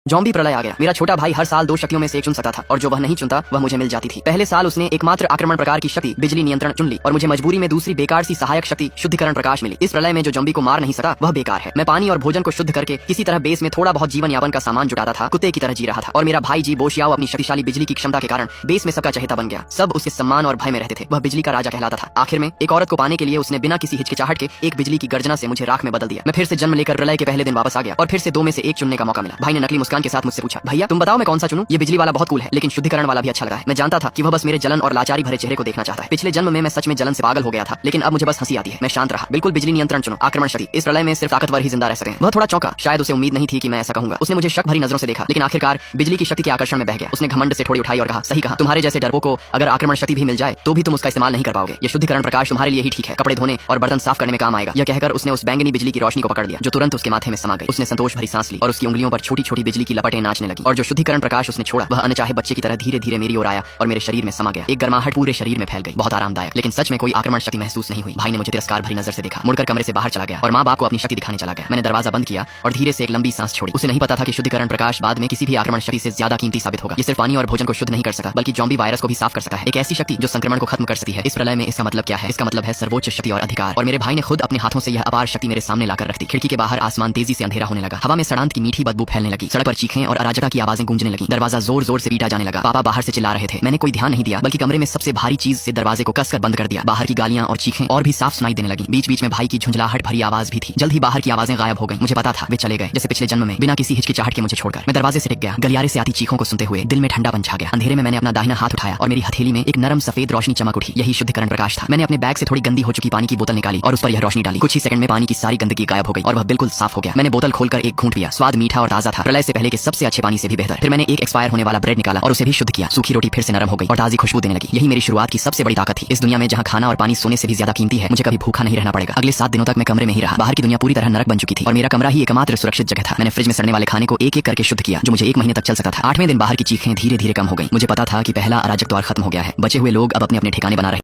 Zombie प्रलय आ गया। मेरा छोटा भाई हर साल 2 शक्तियों में से एक चुन सकता था और जो वह नहीं चुनता वह मुझे मिल जाती थी। पहले साल उसने एकमात्र आक्रमण प्रकार की शक्ति बिजली नियंत्रण चुन ली और मुझे मजबूरी में दूसरी बेकार सी सहायक शक्ति शुद्धिकरण प्रकाश मिली। इस प्रलय में जो जॉम्बी को मार नहीं सका वह बेकार है। मैं पानी और भोजन को शुद्ध करके किसी तरह बेस में थोड़ा बहुत जीवन यापन का सामान जुटाता था, कुत्ते की तरह जी रहा था। और मेरा भाई जी बोशियाओ अपनी शक्तिशाली बिजली की क्षमता के कारण बेस में सबका चहेता बन गया। सब उसके सम्मान और भय में रहते थे। वह बिजली का राजा कहलाता था। आखिर में एक औरत को पाने के लिए उसने बिना किसी हिचकिचाहट के एक बिजली की गर्जना से मुझे राख में बदल दिया। मैं फिर से जन्म लेकर प्रलय के पहले दिन वापस आ गया और फिर से 2 में से 1 चुनने का मौका मिला। भाई ने नकली मुस्कान के साथ मुझसे पूछा, भैया तुम बताओ मैं कौन सा चुनूं? ये बिजली वाला बहुत कूल है लेकिन शुद्धिकरण वाला भी अच्छा लगा है। मैं जानता था कि वह बस मेरे जलन और लाचारी भरे चेहरे को देखना चाहता है। पिछले जन्म में मैं सच में जलन से पागल हो गया था लेकिन अब मुझे बस हंसी आती है। मैं शांत रहा। बिल्कुल बिजली नियंत्रण चुनो, आक्रमण शक्ति। इस प्रलय में सिर्फ ताकतवर ही जिंदा रह सके। वह थोड़ा चौंका, शायद उसे उम्मीद नहीं थी कि मैं ऐसा कहूंगा। उसने मुझे शक भरी नजरों से देखा लेकिन आखिरकार बिजली की शक्ति के आकर्षण में बह गया। उसने घमंड से थोड़ी उठाई और कहा, सही कहा, तुम्हारे जैसे डरपोक को अगर आक्रमण शक्ति भी मिल जाए तो भी तुम उसका इस्तेमाल नहीं कर पाओगे। ये शुद्धिकरण प्रकाश तुम्हारे लिए ही ठीक है, कपड़े धोने और बर्तन साफ करने में काम आएगा। यह कहकर उसने उस बैंगनी बिजली की रोशनी को पकड़ लिया जो तुरंत उसके माथे में समा गई। उसने संतोष भरी सांस ली और उसकी उंगलियों पर छोटी छोटी बिजली की लपटें नाचने लगी। और जो शुद्धिकरण प्रकाश उसने छोड़ा वह अनचाहे बच्चे की तरह धीरे धीरे मेरी ओर आया और मेरे शरीर में समा गया। एक गर्माहट पूरे शरीर में फैल गई। बहुत आरामदायक, लेकिन सच में कोई आक्रमण शक्ति महसूस नहीं हुई। भाई ने मुझे तिरस्कार भरी नजर से देखा, मुड़कर कमरे से बाहर चला गया और माँ बाप को अपनी शक्ति दिखाने चला गया। मैंने दरवाजा बंद किया और धीरे से एक लंबी सांस छोड़ी। उसे नहीं पता था कि शुद्धिकरण प्रकाश बाद में किसी भी आक्रमण शक्ति से ज्यादा कीमती साबित होगा। ये सिर्फ पानी और भोजन को शुद्ध नहीं कर सका बल्कि जॉम्बी वायरस को भी साफ कर सकता है। एक ऐसी शक्ति जो संक्रमण को खत्म कर सकती है। इस प्रलय में इसका मतलब क्या है? इसका मतलब है सर्वोच्च शक्ति और अधिकार। और मेरे भाई ने खुद अपने हाथों से यह अपार शक्ति मेरे सामने लाकर रख दी। खिड़की के बाहर आसमान तेजी से अंधेरा होने लगा। हवा में सड़ांत की मीठी बदबू फैलने लगी। सड़क पर चीखें और अराजकता की आवाजें गूंजने लगी। दरवाजा जोर जोर से पीटा जाने लगा। पापा बाहर से चिल्ला रहे थे। मैंने कोई ध्यान नहीं दिया बल्कि कमरे में सबसे भारी चीज से दरवाजे को कसकर बंद कर दिया। बाहर की गालियां और चीखें और भी साफ सुनाई देने लगी। बीच बीच में भाई की झुंझलाहट भरी आवाज भी थी। जल्द ही बाहर की आवाजें गायब हो गई। मुझे पता था वे चले गए जैसे पिछले जन्म में, बिना किसी हिचकिचाहट के मुझे छोड़कर। मैं दरवाजे से टिक गया। गलियारे से आती चीखों को सुनते हुए दिल में ठंडापन छा गया। अंधेरे में मैंने अपना दाहिना हाथ उठाया और मेरी हथेली में एक नरम सफेद रोशनी चमक उठी। यही शुद्धिकरण प्रकाश था। मैंने अपने बैग से थोड़ी गंदी हो चुकी पानी की बोतल निकाली और उस पर यह रोशनी डाली। कुछ ही सेकंड में पानी की सारी गंदगी गायब हो गई और वह बिल्कुल साफ हो गया। मैंने बोतल खोलकर एक घूंट पिया। स्वाद मीठा और ताजा था, प्रलय से पहले के सबसे अच्छे पानी से भी बेहतर। फिर मैंने एक एक्सपायर होने वाला ब्रेड निकाला और उसे भी शुद्ध किया। सूखी रोटी फिर से नरम हो गई और ताजी खुशबू देने लगी। यही मेरी शुरुआत की सबसे बड़ी ताकत थी। इस दुनिया में जहाँ खाना और पानी सोने से भी ज्यादा कीमती है, मुझे कभी भूखा नहीं रहना पड़ेगा। अगले 7 दिनों तक मैं कमरे में ही रहा। बाहर की दुनिया पूरी तरह नरक बन चुकी थी और मेरा कमरा ही एकमात्र सुरक्षित जगह था। मैंने फ्रिज में सड़ने वाले खाने को एक एक करके शुद्ध किया जो मुझे 1 महीने तक चल सकता था। 8वें दिन बाहर की चीखें धीरे धीरे कम हो गई। मुझे पता था कि पहला अराजक दौर खत्म हो गया है। बचे हुए लोग अब अपने अपने ठिकाने बना रहे।